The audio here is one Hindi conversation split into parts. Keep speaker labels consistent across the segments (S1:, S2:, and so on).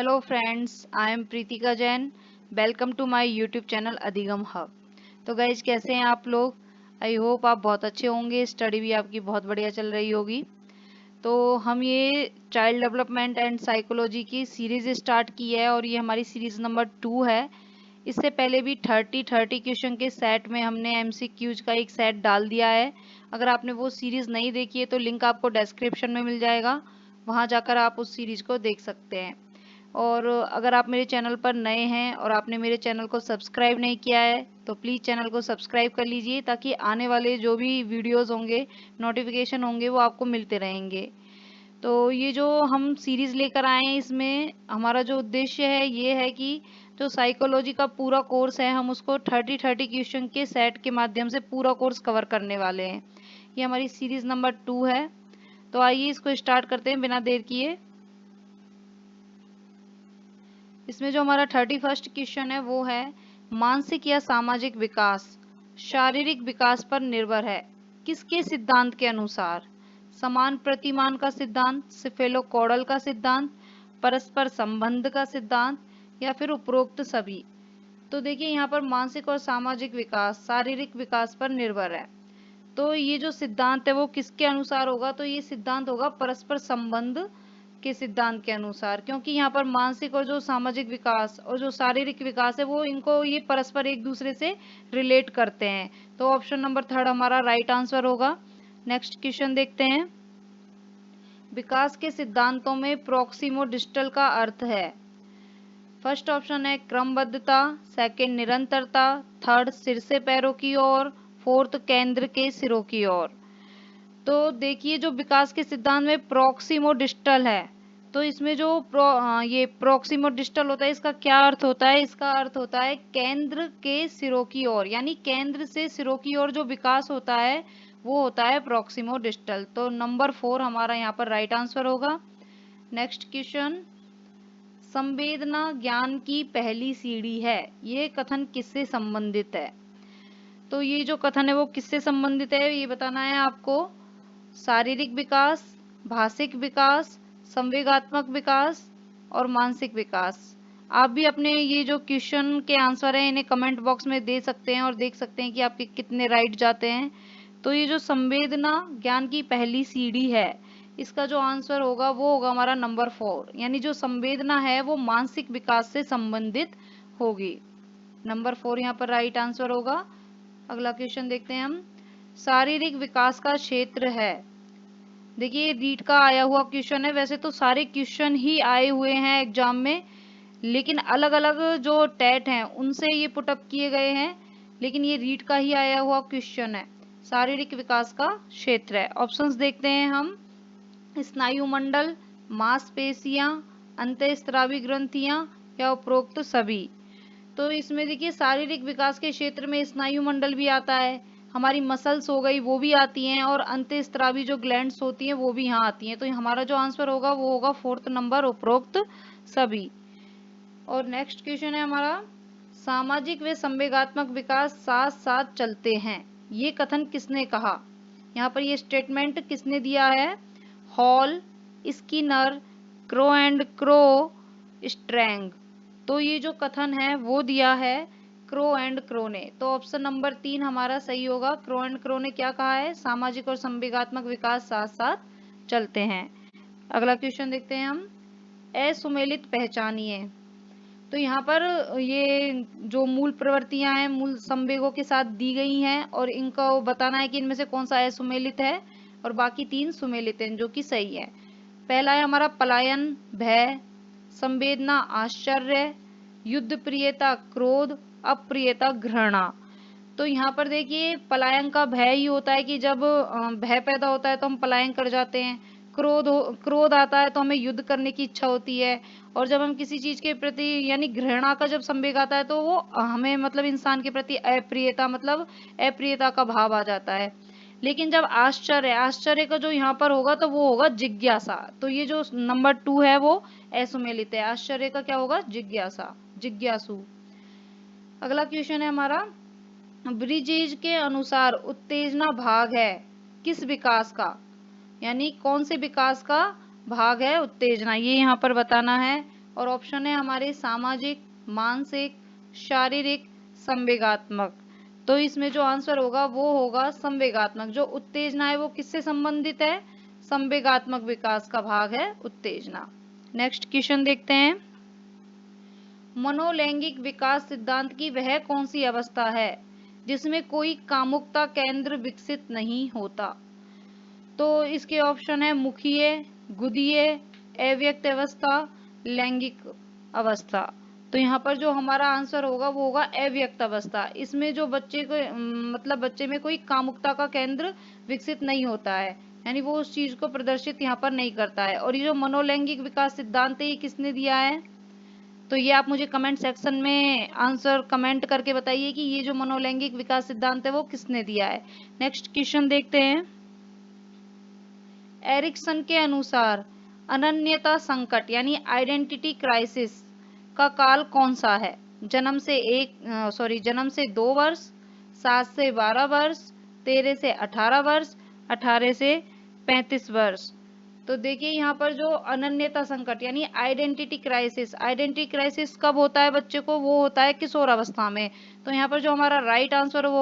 S1: Hello friends, I am Preetika Jain. Welcome to my YouTube channel अधिगम हब। तो गाइज कैसे हैं आप लोग? आई होप आप बहुत अच्छे होंगे, स्टडी भी आपकी बहुत बढ़िया चल रही होगी। तो हम ये चाइल्ड डेवलपमेंट एंड साइकोलॉजी की सीरीज स्टार्ट की है और ये हमारी सीरीज नंबर 2 है। इससे पहले भी 30 क्वेश्चन के सेट में हमने MCQs का एक सेट डाल दिया है। अगर आपने वो सीरीज नहीं देखी है तो लिंक आपको डिस्क्रिप्शन में मिल जाएगा, वहाँ जाकर आप उस सीरीज को देख सकते हैं। और अगर आप मेरे चैनल पर नए हैं और आपने मेरे चैनल को सब्सक्राइब नहीं किया है तो प्लीज़ चैनल को सब्सक्राइब कर लीजिए, ताकि आने वाले जो भी वीडियोस होंगे, नोटिफिकेशन होंगे, वो आपको मिलते रहेंगे। तो ये जो हम सीरीज़ लेकर आए हैं, इसमें हमारा जो उद्देश्य है ये है कि जो साइकोलॉजी का पूरा कोर्स है हम उसको 30 क्वेश्चन के सेट के माध्यम से पूरा कोर्स कवर करने वाले हैं। ये हमारी सीरीज़ नंबर 2 है। तो आइए इसको स्टार्ट करते हैं बिना देर किए। इसमें जो हमारा 31 क्वेश्चन है वो है मानसिक या सामाजिक विकास शारीरिक विकास पर निर्भर है किसके सिद्धांत के अनुसार? समान प्रतिमान का सिद्धांत, सिफेलोकॉडल का सिद्धांत, परस्पर संबंध का सिद्धांत, या फिर उपरोक्त सभी। तो देखिए यहाँ पर मानसिक और सामाजिक विकास शारीरिक विकास पर निर्भर है। तो ये जो सिद्धांत है वो किसके अनुसार होगा? तो ये सिद्धांत होगा परस्पर संबंध के सिद्धांत के अनुसार, क्योंकि यहाँ पर मानसिक और जो सामाजिक विकास और जो शारीरिक विकास है वो इनको ये परस्पर एक दूसरे से रिलेट करते हैं। तो ऑप्शन नंबर 3 हमारा राइट आंसर होगा। नेक्स्ट क्वेश्चन देखते हैं। विकास के सिद्धांतों में प्रोक्सिमो डिस्टल का अर्थ है? फर्स्ट ऑप्शन है क्रमबद्धता, सेकंड निरंतरता, थर्ड सिर से पैरों की ओर, फोर्थ केंद्र के सिरों की ओर। तो देखिए जो विकास के सिद्धांत में प्रोक्सिमो डिस्टल है, तो इसमें जो ये प्रोक्सिमो डिस्टल होता है, इसका क्या अर्थ होता है? इसका अर्थ होता है केंद्र के सिरों की ओर, यानी केंद्र से सिरों की ओर जो विकास होता है वो होता है प्रोक्सिमो डिस्टल। तो नंबर 4 हमारा यहाँ पर राइट आंसर होगा। नेक्स्ट क्वेश्चन, संवेदना ज्ञान की पहली सीढ़ी है, ये कथन किससे संबंधित है? तो ये जो कथन है वो किससे संबंधित है ये बताना है आपको। शारीरिक विकास, भाषिक विकास, संवेगात्मक विकास और मानसिक विकास। आप भी अपने ये जो क्वेश्चन के आंसर हैं इन्हें कमेंट बॉक्स में दे सकते हैं और देख सकते हैं कि आपके कितने राइट जाते हैं। तो ये जो संवेदना ज्ञान की पहली सीढ़ी है, इसका जो आंसर होगा वो होगा हमारा नंबर 4, यानी जो संवेदना है वो मानसिक विकास से संबंधित होगी। नंबर 4 यहाँ पर राइट आंसर होगा। अगला क्वेश्चन देखते हैं हम। शारीरिक विकास का क्षेत्र है, देखिए रीट का आया हुआ क्वेश्चन है। वैसे तो सारे क्वेश्चन ही आए हुए हैं एग्जाम में, लेकिन अलग अलग जो टेट हैं उनसे ये पुटअप किए गए हैं, लेकिन ये रीट का ही आया हुआ क्वेश्चन है। शारीरिक विकास का क्षेत्र है। ऑप्शंस देखते हैं हम। स्नायु मंडल, मांसपेशियां, अंतःस्रावी ग्रंथियां, या उपरोक्त सभी। तो इसमें देखिए शारीरिक विकास के क्षेत्र में स्नायु मंडल भी आता है, हमारी मसल्स हो गई वो भी आती हैं, और अंतःस्रावी जो ग्लैंड्स होती हैं वो भी यहाँ आती हैं। तो हमारा जो आंसर होगा वो होगा 4th नंबर, उपरोक्त सभी। और नेक्स्ट क्वेश्चन है हमारा, सामाजिक व संवेगात्मक विकास साथ साथ चलते हैं, ये कथन किसने कहा? यहाँ पर ये स्टेटमेंट किसने दिया है? Hall, Skinner, crow and crow, Strang. तो ये जो कथन है वो दिया है क्रो एंड क्रो ने। तो ऑप्शन नंबर 3 हमारा सही होगा। क्रो एंड क्रो ने क्या कहा है? सामाजिक और संवेगात्मक विकास साथ साथ चलते हैं। अगला क्वेश्चन देखते हैं हम। असुमेलित पहचानिए। तो यहाँ पर ये जो मूल प्रवृत्तियां हैं मूल संवेगों के साथ दी गई हैं, और इनका बताना है कि इनमें से कौन सा असुमेलित है, और बाकी 3 सुमेलित हैं, जो कि सही है। पहला है हमारा पलायन भय, संवेदना आश्चर्य, युद्ध प्रियता क्रोध, अप्रियता घृणा। तो यहाँ पर देखिए पलायन का भय ही होता है कि जब भय पैदा होता है तो हम पलायन कर जाते हैं। क्रोध आता है तो हमें युद्ध करने की इच्छा होती है, और जब हम किसी चीज के प्रति यानी घृणा का जब संवेग आता है तो वो हमें मतलब इंसान के प्रति अप्रियता मतलब अप्रियता का भाव आ जाता है। लेकिन जब आश्चर्य का जो यहाँ पर होगा तो वो होगा जिज्ञासा। तो ये जो नंबर 2 है वो असुमेलित है। आश्चर्य का क्या होगा? जिज्ञासा, जिज्ञासु। अगला क्वेश्चन है हमारा, ब्रिजेज के अनुसार उत्तेजना भाग है किस विकास का? यानी कौन से विकास का भाग है उत्तेजना, ये यहाँ पर बताना है। और ऑप्शन है हमारे सामाजिक, मानसिक, शारीरिक, संवेगात्मक। तो इसमें जो आंसर होगा वो होगा संवेगात्मक। जो उत्तेजना है वो किससे संबंधित है? संवेगात्मक विकास का भाग है उत्तेजना। नेक्स्ट क्वेश्चन देखते हैं। मनोलैंगिक विकास सिद्धांत की वह कौन सी अवस्था है जिसमें कोई कामुकता केंद्र विकसित नहीं होता? तो इसके ऑप्शन है मुखीय, गुदीय, अव्यक्त अवस्था, लैंगिक अवस्था। तो यहाँ पर जो हमारा आंसर होगा वो होगा अव्यक्त अवस्था। इसमें जो बच्चे को मतलब बच्चे में कोई कामुकता का केंद्र विकसित नहीं होता है, यानी वो उस चीज को प्रदर्शित यहाँ पर नहीं करता है। और ये जो मनोलैंगिक विकास सिद्धांत है ये किसने दिया है? तो ये आप मुझे कमेंट सेक्शन में आंसर कमेंट करके बताइए कि ये जो मनोलैंगिक विकास सिद्धांत है वो किसने दिया है। नेक्स्ट क्वेश्चन देखते हैं। एरिक्सन के अनुसार अनन्यता संकट यानी आइडेंटिटी क्राइसिस का काल कौन सा है? जन्म से 2 वर्ष, 7 से 12 वर्ष, 13 से 18 वर्ष, 18 से 35 वर्ष। तो देखिए यहाँ पर जो अनन्यता संकट यानी आइडेंटिटी क्राइसिस कब होता है बच्चे को? वो होता है किशोर अवस्था में। तो यहाँ पर जो हमारा राइट आंसर वो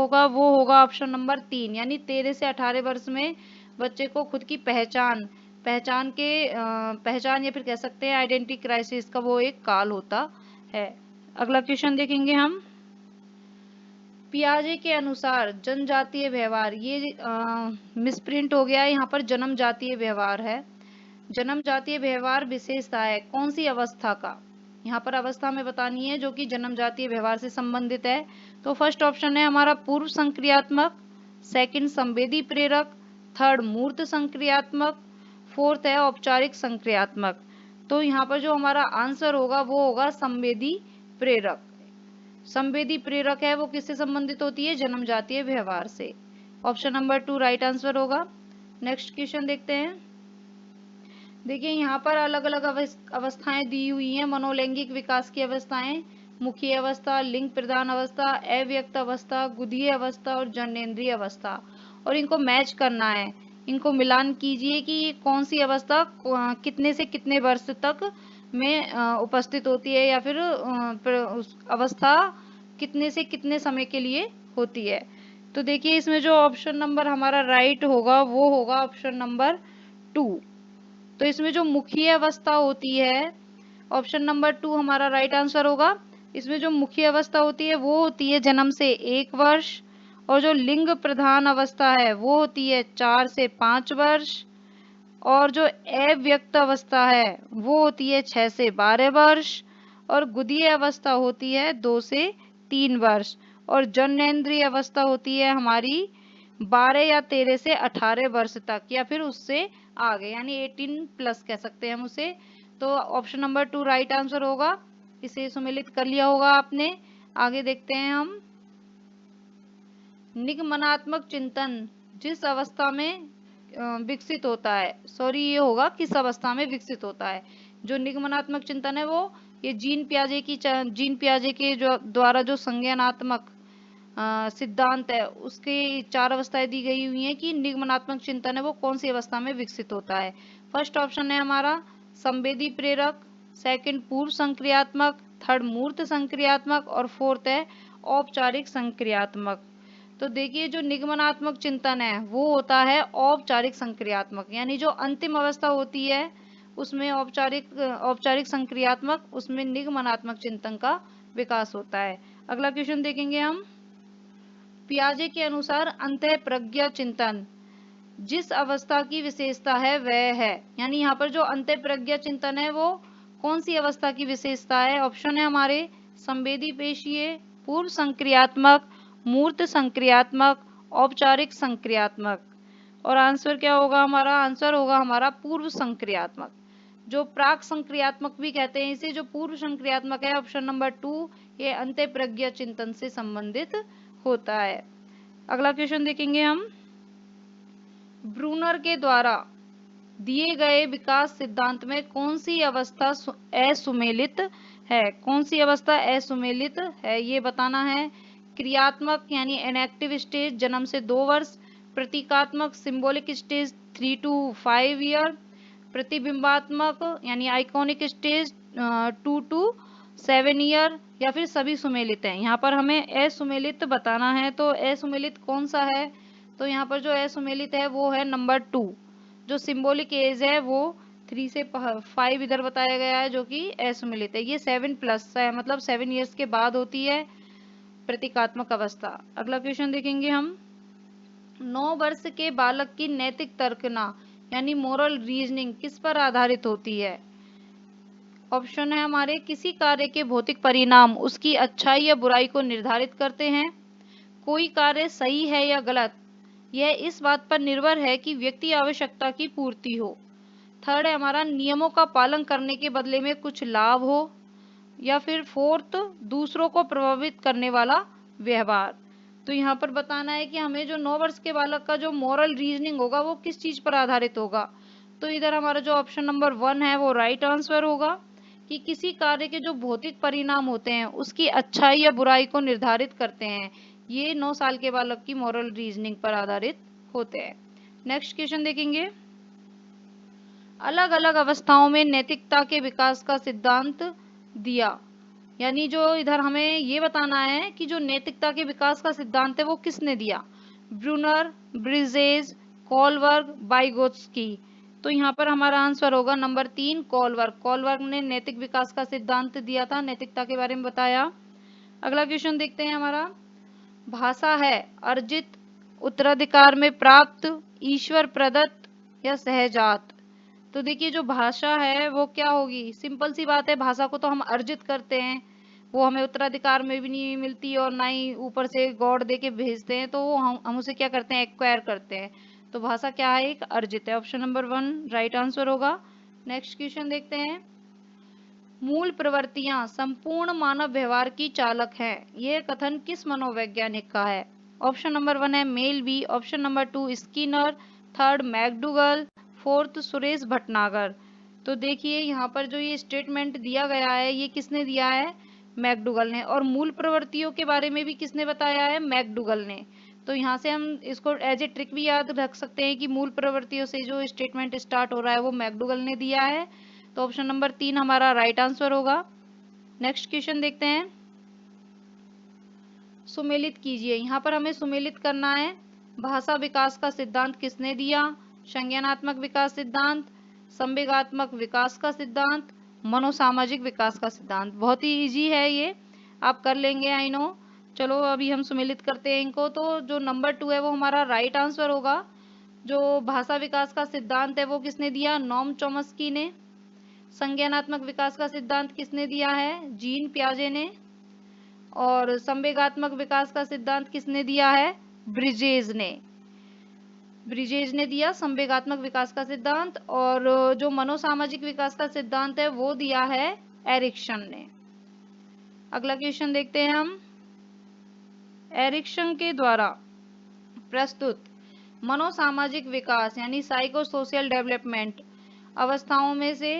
S1: होगा ऑप्शन नंबर 3, यानी 13 से 18 वर्ष में बच्चे को खुद की पहचान या फिर कह सकते हैं आइडेंटिटी क्राइसिस का वो एक काल होता है। अगला क्वेश्चन देखेंगे हम। पियाजे के अनुसार जनजातीय व्यवहार, ये मिसप्रिंट हो गया है, यहाँ पर जन्म जातीय व्यवहार है। जन्म जातीय व्यवहार विशेषता है कौन सी अवस्था का? यहाँ पर अवस्था में बतानी है जो कि जन्म जातीय व्यवहार से संबंधित है। तो फर्स्ट ऑप्शन है हमारा पूर्व संक्रियात्मक, सेकंड संवेदी प्रेरक, थर्ड मूर्त संक्रियात्मक, फोर्थ है औपचारिक संक्रियात्मक। तो यहाँ पर जो हमारा आंसर होगा वो होगा संवेदी प्रेरक। संवेदी प्रेरक है वो किससे संबंधित होती है? जन्म जातीय व्यवहार से। ऑप्शन नंबर 2 राइट आंसर होगा। नेक्स्ट क्वेश्चन देखते हैं। देखिए यहाँ पर अलग अलग अवस्थाएं दी हुई हैं, मनोलैंगिक विकास की अवस्थाएं, मुखीय अवस्था, लिंग प्रदान अवस्था, अव्यक्त अवस्था, गुदीय अवस्था और जननेंद्रिय अवस्था। और इनको मैच करना है, इनको मिलान कीजिए कि ये कौन सी अवस्था कितने से कितने वर्ष तक में उपस्थित होती है या फिर उस अवस्था कितने से कितने समय के लिए होती है। तो देखिए इसमें जो ऑप्शन नंबर हमारा राइट होगा वो होगा ऑप्शन नंबर 2। तो इसमें जो मुखीय अवस्था होती है, ऑप्शन नंबर 2 हमारा राइट आंसर होगा। इसमें जो मुखीय अवस्था होती है वो होती है जन्म से 1 वर्ष, और जो लिंग प्रधान अवस्था है वो होती है 4 से 5 वर्ष, और जो अव्यक्त अवस्था है वो होती है 6 से 12 वर्ष, और गुदीय अवस्था होती है 2 से 3 वर्ष, और जननेंद्रिय अवस्था होती है हमारी 12 या 13 से 18 वर्ष तक या फिर उससे आगे, यानी 18+ कह सकते हैं हम उसे। तो ऑप्शन नंबर 2 राइट आंसर होगा। इसे सुमेलित कर लिया होगा आपने। आगे देखते हैं हम। निगमनात्मक चिंतन जिस अवस्था में विकसित होता है, ये होगा किस अवस्था में विकसित होता है। जो निगमनात्मक चिंतन है वो ये जीन पियाजे के जो द्वारा जो संज्ञानात्मक सिद्धांत है उसके 4 अवस्थाएं दी गई हुई हैं कि निगमनात्मक चिंतन है वो कौन सी अवस्था में विकसित होता है। फर्स्ट ऑप्शन है हमारा संवेदी प्रेरक, सेकंड पूर्व संक्रियात्मक, थर्ड मूर्त संक्रियात्मक और फोर्थ है औपचारिक संक्रियात्मक। तो देखिए जो निगमनात्मक चिंतन है वो होता है औपचारिक संक्रियात्मक, यानी जो अंतिम अवस्था होती है उसमें औपचारिक संक्रियात्मक, उसमें निगमनात्मक चिंतन का विकास होता है। अगला क्वेश्चन देखेंगे हम। पियाजे के अनुसार अंतःप्रज्ञा चिंतन जिस अवस्था की विशेषता है वह है, यानी यहाँ पर जो अंतःप्रज्ञा चिंतन है वो कौन सी अवस्था की विशेषता है? ऑप्शन है हमारे संवेदी पेशीय, पूर्व संक्रियात्मक, मूर्त संक्रियात्मक, औपचारिक संक्रियात्मक। और आंसर क्या होगा हमारा? आंसर होगा हमारा पूर्व संक्रियात्मक। जो प्राक संक्रियात्मक भी कहते हैं इसे, जो पूर्व संक्रियात्मक है ऑप्शन नंबर 2 ये अंतःप्रज्ञा चिंतन से संबंधित होता है। अगला क्वेश्चन देखेंगे हम। ब्रूनर के द्वारा दिए गए विकास सिद्धांत में कौन सी अवस्था असुमेलित है? कौन सी अवस्था असुमेलित है ये बताना है। क्रियात्मक यानी इनएक्टिव स्टेज जन्म से 2 वर्ष, प्रतीकात्मक सिंबॉलिक स्टेज 3 to 5 ईयर, प्रतिबिंबात्मक यानी आइकॉनिक स्टेज 2 to 7 ईयर या फिर सभी सुमेलित हैं। यहाँ पर हमें असुमेलित बताना है, तो असुमेलित कौन सा है? तो यहाँ पर जो असुमेलित है वो है नंबर 2। जो सिंबॉलिक एज है वो 3 से 5 इधर बताया गया है, जो कि असुमेलित है। ये 7 प्लस है, मतलब 7 ईयर्स के बाद होती है प्रतीकात्मक अवस्था। अगला क्वेश्चन देखेंगे हम। 9 वर्ष के बालक की नैतिक तर्कना यानी मोरल रीजनिंग किस पर आधारित होती है? ऑप्शन है हमारे, किसी कार्य के भौतिक परिणाम उसकी अच्छाई या बुराई को निर्धारित करते हैं, कोई कार्य सही है या गलत, यह इस बात पर निर्भर है कि व्यक्ति आवश्यकता की पूर्ति हो, थर्ड है हमारा, नियमों का पालन करने के बदले में कुछ लाभ हो, या फिर फोर्थ, दूसरों को प्रभावित करने वाला व्यवहार। तो यहाँ पर बताना है कि हमें जो 9 वर्ष के बालक का जो मोरल रीजनिंग होगा वो किस चीज पर आधारित होगा। तो इधर हमारा जो ऑप्शन नंबर 1 है वो राइट आंसर होगा, कि किसी कार्य के जो भौतिक परिणाम होते हैं उसकी अच्छाई या बुराई को निर्धारित करते हैं। ये 9 साल के बालक की मोरल रीजनिंग पर आधारित होते हैं। नेक्स्ट क्वेश्चन देखेंगे। अलग अलग अवस्थाओं में नैतिकता के विकास का सिद्धांत दिया, यानी जो इधर हमें ये बताना है कि जो नैतिकता के विकास का सिद्धांत है वो किसने दिया? Bruner, Bridges, Kohlberg, Vygotsky. तो यहाँ पर हमारा आंसर होगा नंबर 3 कॉलबर्ग। कॉलबर्ग ने नैतिक विकास का सिद्धांत दिया था, नैतिकता के बारे में बताया। अगला क्वेश्चन देखते हैं हमारा। भाषा है अर्जित, उत्तराधिकार में प्राप्त, ईश्वर प्रदत्त या सहजात? तो देखिए जो भाषा है वो क्या होगी, सिंपल सी बात है, भाषा को तो हम अर्जित करते हैं, वो हमें उत्तराधिकार में भी नहीं मिलती और ना ही ऊपर से गॉड दे के भेजते हैं, तो वो हम उसे क्या करते हैं, एक्वायर करते हैं। तो भाषा क्या है, एक अर्जित है। ऑप्शन नंबर 1 राइट आंसर होगा। नेक्स्ट क्वेश्चन देखते हैं। मूल प्रवृत्तियां संपूर्ण मानव व्यवहार की चालक है, यह कथन किस मनोवैज्ञानिक का है? ऑप्शन नंबर 1 है मेल बी, option number 2 Skinner, third McDougall, fourth Suresh Bhatnagar. तो देखिए यहाँ पर जो ये स्टेटमेंट दिया गया है ये किसने दिया है? मैकडूगल ने। और मूल प्रवृत्तियों के बारे में भी किसने बताया है? मैकडूगल ने। तो यहाँ से हम इसको एज ए ट्रिक भी याद रख सकते हैं कि मूल प्रवृत्तियों से जो स्टेटमेंट स्टार्ट हो रहा है वो मैकडूगल ने दिया है। तो ऑप्शन नंबर 3 हमारा राइट आंसर होगा। नेक्स्ट क्वेश्चन देखते हैं। सुमेलित कीजिए, यहाँ पर हमें सुमेलित करना है। भाषा विकास का सिद्धांत किसने दिया? संज्ञानात्मक विकास सिद्धांत, संवेगात्मक विकास का सिद्धांत, मनोसामाजिक विकास का सिद्धांत। बहुत ही इजी है ये, आप कर लेंगे, आई नो। चलो अभी हम सुमेलित करते हैं इनको। तो जो नंबर 2 है वो हमारा राइट आंसर होगा। जो भाषा विकास का सिद्धांत है वो किसने दिया? नॉम चॉम्स्की ने। संज्ञानात्मक विकास का सिद्धांत किसने दिया है? जीन पियाजे ने। और संवेगात्मक विकास का सिद्धांत किसने दिया है? ब्रिजेज ने। ब्रिजेज ने दिया संवेगात्मक विकास का सिद्धांत। और जो मनोसामाजिक विकास का सिद्धांत है वो दिया है एरिक्सन ने। अगला क्वेश्चन देखते हैं हम। एरिक्सन के द्वारा प्रस्तुत मनोसामाजिक विकास यानी साइको सोशल डेवलपमेंट अवस्थाओं में से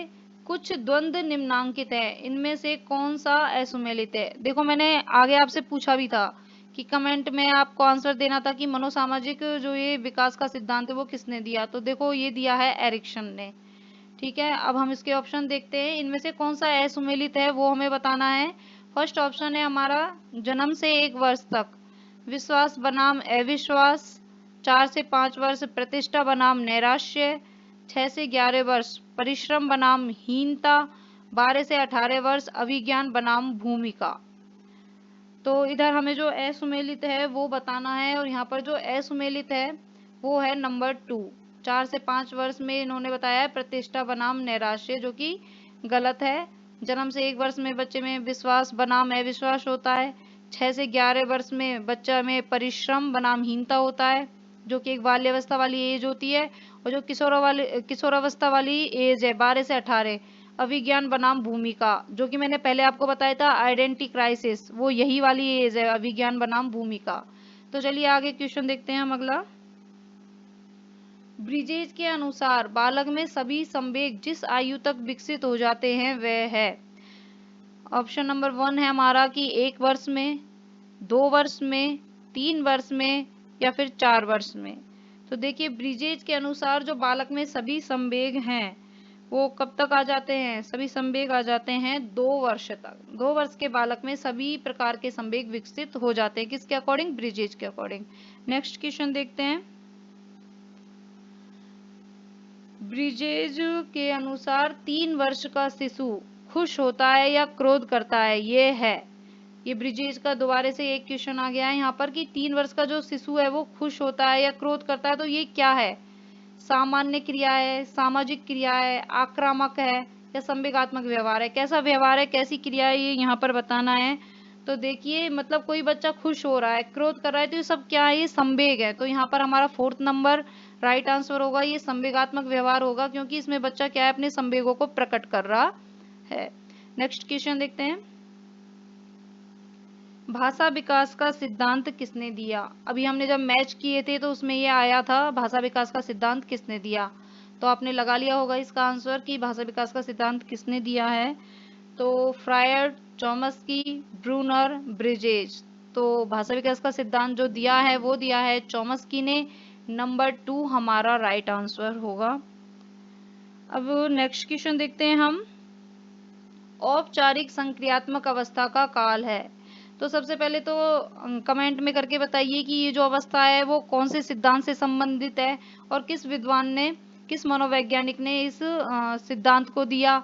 S1: कुछ द्वंद्व निम्नांकित है, इनमें से कौन सा असुमेलित है? देखो मैंने आगे आपसे पूछा भी था कि कमेंट में आपको आंसर देना था कि मनोसामाजिक जो ये विकास का सिद्धांत है वो किसने दिया। तो देखो ये दिया है एरिक्सन ने। ठीक है, अब हम इसके ऑप्शन देखते हैं, इनमें से कौन सा असुमेलित है वो हमें बताना है। फर्स्ट ऑप्शन है हमारा, जन्म से 1 वर्ष तक विश्वास बनाम अविश्वास, 4 से 5 वर्ष प्रतिष्ठा बनाम नैराश्य, 6 से 11 वर्ष परिश्रम बनाम हीनता, 12 से 18 वर्ष अभिज्ञान बनाम भूमिका। तो इधर हमें जो असुमेलित है वो बताना है, और यहाँ पर जो असुमेलित है वो है नंबर 2। 4 से 5 वर्ष में इन्होंने बताया है प्रतिष्ठा बनाम नैराश्य, जो कि गलत है। जन्म से 1 वर्ष में बच्चे में विश्वास बनाम अविश्वास होता है। 6 से 11 वर्ष में बच्चा में परिश्रम बनाम हीनता होता है, जो कि एक बाल्यावस्था वाली एज होती है। और जो किशोरावस्था वाली एज है 12 से 18, अभिज्ञान बनाम भूमिका, जो कि मैंने पहले आपको बताया था आइडेंटिटी क्राइसिस, वो यही वाली एज है, अभिज्ञान बनाम भूमिका। तो चलिए आगे क्वेश्चन देखते हैं हम अगला। ब्रिजेज के अनुसार बालक में सभी संवेग जिस आयु तक विकसित हो जाते हैं वह है। ऑप्शन नंबर 1 है हमारा कि 1 वर्ष में, 2 वर्ष में, 3 वर्ष में या फिर 4 वर्ष में। तो देखिए ब्रिजेज के अनुसार जो बालक में सभी संवेग हैं वो कब तक आ जाते हैं? सभी संवेग आ जाते हैं 2 वर्ष तक। 2 वर्ष के बालक में सभी प्रकार के संवेग विकसित हो जाते हैं। किसके अकॉर्डिंग? ब्रिजेज के अकॉर्डिंग। नेक्स्ट क्वेश्चन देखते हैं। ब्रिजेज के अनुसार 3 वर्ष का शिशु खुश होता है या क्रोध करता है? ये है, ये ब्रिजेज का दोबारा से एक क्वेश्चन आ गया है यहाँ पर कि 3 वर्ष का जो शिशु है वो खुश होता है या क्रोध करता है, तो ये क्या है? सामान्य क्रिया है, सामाजिक क्रिया है, आक्रामक है या संवेगात्मक व्यवहार है? कैसा व्यवहार है, कैसी क्रिया है, ये यहाँ पर बताना है। तो देखिए, मतलब कोई बच्चा खुश हो रहा है, क्रोध कर रहा है, तो ये सब क्या है? ये संवेग है। तो यहाँ पर हमारा 4th नंबर राइट आंसर होगा, ये संवेगात्मक व्यवहार होगा, क्योंकि इसमें बच्चा क्या है? अपने संवेगों को प्रकट कर रहा है। नेक्स्ट क्वेश्चन देखते हैं। भाषा विकास का सिद्धांत किसने दिया? अभी हमने जब मैच किए थे तो उसमें ये आया था, भाषा विकास का सिद्धांत किसने दिया? तो आपने लगा लिया होगा इसका आंसर कि भाषा विकास का सिद्धांत किसने दिया है। तो फ्रायर, चॉम्स्की, ब्रूनर, ब्रिजेज। तो भाषा विकास का सिद्धांत जो दिया है वो दिया है चॉम्स्की ने। नंबर 2 हमारा राइट आंसर होगा। अब नेक्स्ट क्वेश्चन देखते हैं हम। औपचारिक संक्रियात्मक अवस्था का काल है। तो सबसे पहले तो कमेंट में करके बताइए कि ये जो अवस्था है वो कौन से सिद्धांत से संबंधित है और किस विद्वान ने, किस मनोवैज्ञानिक ने इस सिद्धांत को दिया।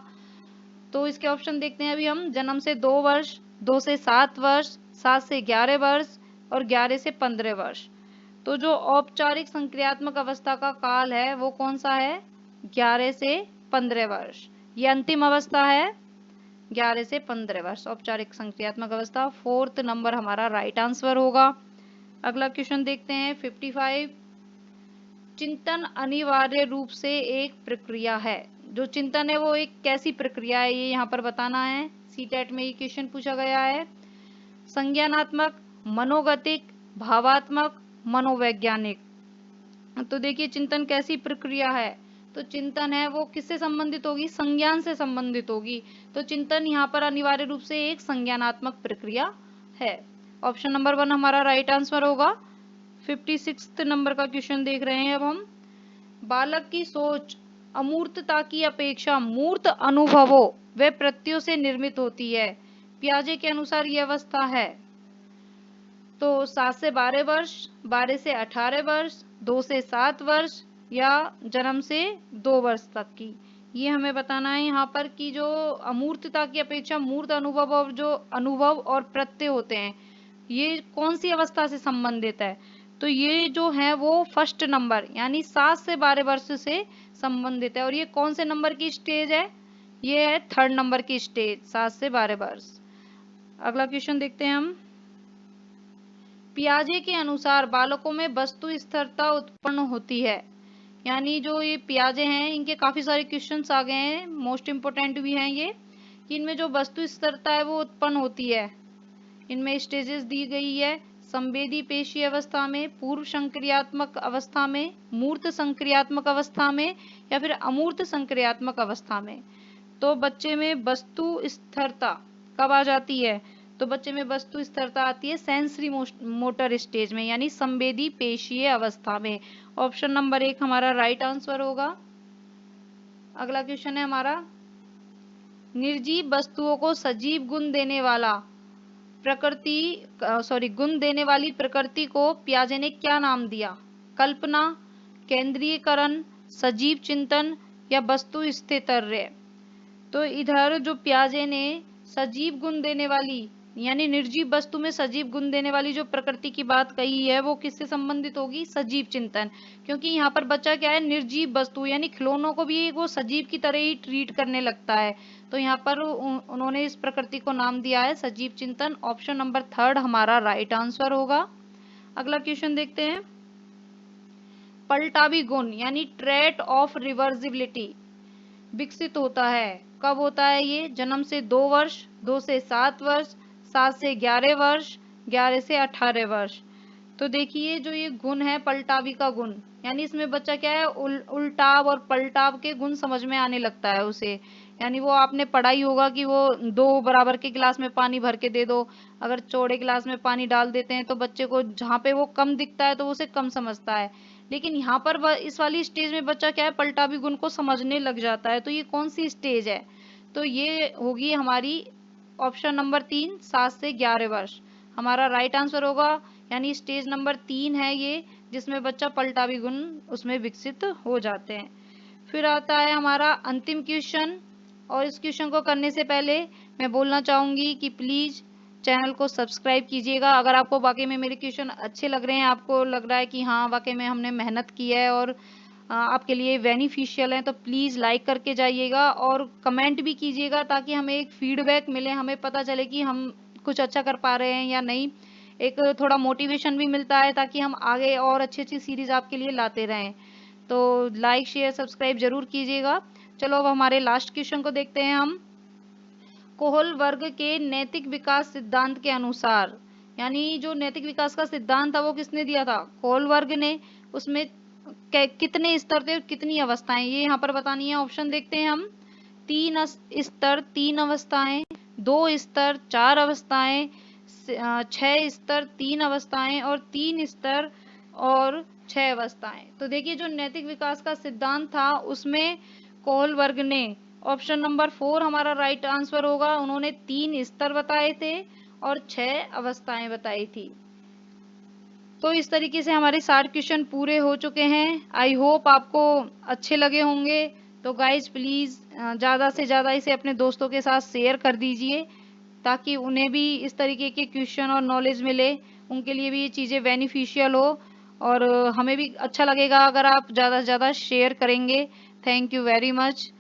S1: तो इसके ऑप्शन देखते हैं अभी हम। जन्म से 2 वर्ष, 2 से 7 वर्ष, 7 से 11 वर्ष और 11 से 15 वर्ष। तो जो औपचारिक संक्रियात्मक अवस्था का काल है वो कौन सा है? 11 से 15 वर्ष। ये अंतिम अवस्था है, 11 से 15 वर्ष औपचारिक संक्रियात्मक अवस्था। 4th नंबर हमारा राइट आंसर होगा। अगला क्वेश्चन देखते हैं 55। चिंतन अनिवार्य रूप से एक प्रक्रिया है। जो चिंतन है वो एक कैसी प्रक्रिया है, ये यहाँ पर बताना है। सीटेट में ये क्वेश्चन पूछा गया है। संज्ञानात्मक, मनोगतिक, भावात्मक, मनोवैज्ञानिक। तो देखिए, चिंतन कैसी प्रक्रिया है? तो चिंतन है वो किससे संबंधित होगी? संज्ञान से संबंधित होगी। तो चिंतन यहाँ पर अनिवार्य रूप से एक संज्ञानात्मक प्रक्रिया है। ऑप्शन नंबर 1 हमारा राइट आंसर होगा। 56 नंबर का क्वेश्चन देख रहे हैं अब हम। बालक की सोच अमूर्तता की अपेक्षा मूर्त अनुभवों व प्रत्ययों से निर्मित होती है। पियाजे के अनुसार यह अवस्था है। तो 7 से 12 वर्ष, 12 से 18 वर्ष, 2 से 7 वर्ष या जन्म से 2 वर्ष तक की, ये हमें बताना है यहाँ पर कि जो अमूर्तता की अपेक्षा मूर्त अनुभव और जो अनुभव और प्रत्यय होते हैं ये कौन सी अवस्था से संबंधित है। तो ये जो है वो फर्स्ट नंबर यानी 7 से 12 वर्ष से संबंधित है। और ये कौन से नंबर की स्टेज है? ये है 3rd नंबर की स्टेज, 7 से 12 वर्ष। अगला क्वेश्चन देखते हैं हम। पियाजे के अनुसार बालकों में वस्तु स्थिरता उत्पन्न होती है। यानी जो ये पियाजे हैं इनके काफी सारे क्वेश्चंस आ गए हैं, मोस्ट इंपोर्टेंट भी हैं ये, कि इनमें जो वस्तु स्थिरता है वो उत्पन्न होती है। इनमें स्टेजेस दी गई है। संवेदी पेशी अवस्था में, पूर्व संक्रियात्मक अवस्था में, मूर्त संक्रियात्मक अवस्था में या फिर अमूर्त संक्रियात्मक अवस्था में। तो बच्चे में वस्तु स्थिरता कब आ जाती है? तो बच्चे में वस्तु स्थिरता आती है सेंसरी मोटर स्टेज में यानी संवेदी पेशीय अवस्था में। ऑप्शन नंबर 1 हमारा राइट आंसर होगा। अगला क्वेश्चन है हमारा। निर्जीव वस्तुओं को सजीव गुण देने वाला गुण देने वाली प्रकृति को पियाजे ने क्या नाम दिया? कल्पना, केंद्रीयकरण, सजीव चिंतन या वस्तु स्थितर्य। तो इधर जो पियाजे ने सजीव गुण देने वाली यानी निर्जीव वस्तु में सजीव गुण देने वाली जो प्रकृति की बात कही है वो किससे संबंधित होगी? सजीव चिंतन। क्योंकि यहाँ पर बच्चा क्या है, निर्जीव वस्तु यानी खिलौनों को भी वो सजीव की तरह ही ट्रीट करने लगता है। तो यहाँ पर उन्होंने इस प्रकृति को नाम दिया है सजीव चिंतन। ऑप्शन नंबर 3 हमारा राइट आंसर होगा। अगला क्वेश्चन देखते हैं। पलटावी गुण यानी ट्रेट ऑफ रिवर्सिबिलिटी विकसित होता है, कब होता है ये? जन्म से 2 वर्ष, 2 से 7 वर्ष, 7 से 11 वर्ष, 11 से 18 वर्ष। तो देखिए जो ये गुण है पलटावी का गुण यानी इसमें बच्चा क्या है उल्टाव और पलटाव के गुण समझ में आने लगता है उसे। यानी वो आपने पढ़ा ही होगा कि वो 2 बराबर के गिलास में पानी भर के दे दो, अगर चौड़े गिलास में पानी डाल देते हैं तो बच्चे को जहाँ पे वो कम दिखता है तो उसे कम समझता है, लेकिन यहाँ पर इस वाली स्टेज में बच्चा क्या है, पलटावी गुण को समझने लग जाता है। तो ये कौन सी स्टेज है? तो ये होगी हमारी ऑप्शन नंबर 3, 7 से 11 वर्ष हमारा राइट आंसर होगा। यानी स्टेज नंबर 3 है ये, जिसमें बच्चा पलटावी गुण उसमें विकसित हो जाते हैं। फिर आता है हमारा अंतिम क्वेश्चन, और इस क्वेश्चन को करने से पहले मैं बोलना चाहूंगी कि प्लीज चैनल को सब्सक्राइब कीजिएगा। अगर आपको वाकई में मेरे क्वेश्चन अच्छे लग रहे हैं, आपको लग रहा है कि हाँ वाकई में हमने मेहनत की है और आपके लिए बेनिफिशियल है, तो प्लीज़ लाइक करके जाइएगा और कमेंट भी कीजिएगा, ताकि हमें एक फीडबैक मिले, हमें पता चले कि हम कुछ अच्छा कर पा रहे हैं या नहीं। एक थोड़ा मोटिवेशन भी मिलता है, ताकि हम आगे और अच्छी अच्छी सीरीज आपके लिए लाते रहें। तो लाइक शेयर सब्सक्राइब जरूर कीजिएगा। चलो अब हमारे लास्ट क्वेश्चन को देखते हैं हम। कोहल वर्ग के नैतिक विकास सिद्धांत के अनुसार, यानी जो नैतिक विकास का सिद्धांत था वो किसने दिया था? कोहल वर्ग ने। उसमें कितने स्तर थे और कितनी अवस्थाएं, ये यहाँ पर बतानी है। ऑप्शन देखते हैं हम। 3 स्तर 3 अवस्थाएं, 2 स्तर 4 अवस्थाएं, 6 स्तर 3 अवस्थाएं और 3 स्तर और 6 अवस्थाएं। तो देखिए जो नैतिक विकास का सिद्धांत था उसमें कोहल वर्ग ने, ऑप्शन नंबर 4 हमारा राइट आंसर होगा, उन्होंने 3 स्तर बताए थे और 6 अवस्थाएं बताई थी। तो इस तरीके से हमारे 60 क्वेश्चन पूरे हो चुके हैं। आई होप आपको अच्छे लगे होंगे। तो गाइज प्लीज़ ज़्यादा से ज़्यादा इसे अपने दोस्तों के साथ शेयर कर दीजिए, ताकि उन्हें भी इस तरीके के क्वेश्चन और नॉलेज मिले, उनके लिए भी ये चीज़ें बेनिफिशियल हो। और हमें भी अच्छा लगेगा अगर आप ज़्यादा से ज़्यादा शेयर करेंगे। Thank you very much.